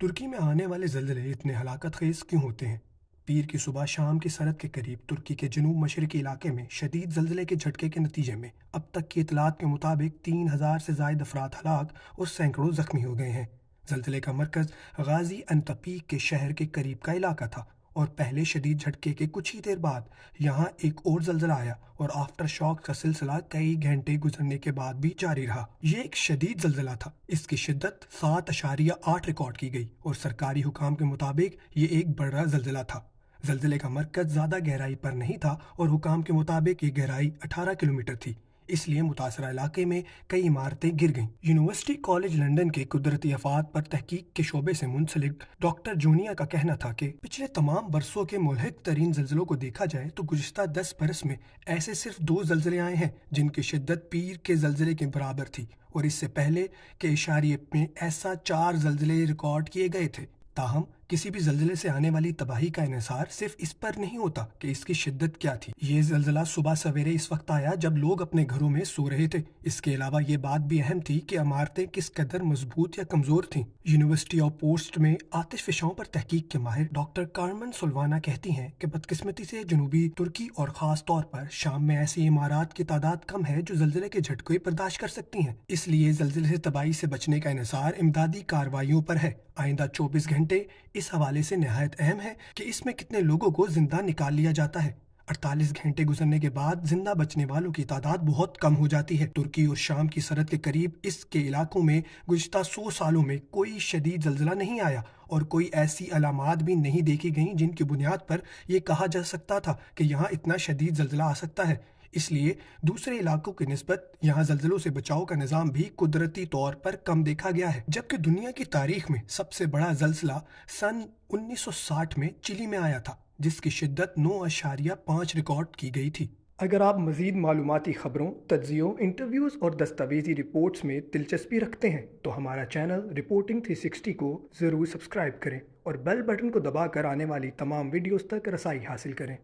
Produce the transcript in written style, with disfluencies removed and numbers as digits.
तुर्की में आने वाले ज़लज़ले इतने हलाकत खेज़ क्यों होते हैं? पीर की सुबह शाम की सरहद के करीब तुर्की के जनूब मशरकी इलाके में शदीद ज़लज़ले के झटके के नतीजे में अब तक की इतलात के मुताबिक 3,000 से ज़ायद अफराद हलाक और सैकड़ों ज़ख्मी हो गए हैं। ज़लज़ले का मरकज़ गाजी अंतपीक के शहर के करीब का इलाका था और पहले शदीद झटके के कुछ ही देर बाद यहाँ एक और ज़लज़ला आया और आफ्टर शॉक का सिलसिला कई घंटे गुजरने के बाद भी जारी रहा। ये एक शदीद ज़लज़ला था। इसकी शिद्दत 7.8 रिकॉर्ड की गई और सरकारी हुकाम के मुताबिक ये एक बड़ा ज़लज़ला था। ज़लज़ले का मरकज़ ज़्यादा गहराई पर नहीं था और हुकाम के मुताबिक ये गहराई 18 किलोमीटर थी, इसलिए मुतासरा इलाके में कई इमारतें गिर गईं। यूनिवर्सिटी कॉलेज लंदन के कुदरती आफात पर तहकीक के शोबे से मुंसलिक डॉक्टर जूनिया का कहना था कि पिछले तमाम बरसों के मुल्हिक तरीन ज़लज़लों को देखा जाए तो गुज़िश्ता 10 बरस में ऐसे सिर्फ 2 ज़लज़ले आए हैं जिनकी शिद्दत पीर के ज़लज़ले के बराबर थी और इससे पहले के इशारे में ऐसा 4 ज़लज़ले रिकॉर्ड किए गए थे। ताहम किसी भी ज़लज़ले से आने वाली तबाही का इन्हिसार सिर्फ इस पर नहीं होता कि इसकी शिद्दत क्या थी। ये ज़लज़ला सुबह सवेरे इस वक्त आया जब लोग अपने घरों में सो रहे थे। इसके अलावा ये बात भी अहम थी कि इमारतें किस कदर मजबूत या कमज़ोर थीं। यूनिवर्सिटी ऑफ पोस्ट में आतिश फिशाओं पर तहकीक के माहिर डॉक्टर कार्मेन सुल्वाना कहती हैं कि बदकिस्मती से जनूबी तुर्की और ख़ास तौर पर शाम में ऐसी इमारत की तादाद कम है जो ज़लज़ले के झटके बर्दाश्त कर सकती हैं। इसलिए ज़लज़ले से तबाही से बचने का इन्हिसार इमदादी कार्रवाइयों पर है। आइंदा 24 घंटे इस हवाले से नहायत अहम है कि इसमें कितने लोगों को जिंदा निकाल लिया जाता है। 48 घंटे गुजरने के बाद जिंदा बचने वालों की तादाद बहुत कम हो जाती है। तुर्की और शाम की सरहद के करीब इसके इलाकों में गुज़िश्ता 100 सालों में कोई शदीद ज़लज़ला नहीं आया और कोई ऐसी अलामात भी नहीं देखी गईं जिनकी बुनियाद पर यह कहा जा सकता था कि यहाँ इतना शदीद ज़लज़ला आ सकता है। इसलिए दूसरे इलाकों की निस्बत यहाँ ज़लज़लों से बचाव का निज़ाम भी कुदरती तौर पर कम देखा गया है। जबकि दुनिया की तारीख में सबसे बड़ा ज़लज़ला सन 1960 में चिली में आया था जिसकी शिद्दत 9.5 रिकॉर्ड की गई थी। अगर आप मज़ीद मालूमाती ख़बरों, तज्ज़ियों, इंटरव्यूज़ और दस्तावेज़ी रिपोर्ट्स में दिलचस्पी रखते हैं तो हमारा चैनल रिपोर्टिंग 360 को ज़रूर सब्सक्राइब करें और बेल बटन को दबाकर आने वाली तमाम वीडियोज़ तक रसाई हासिल करें।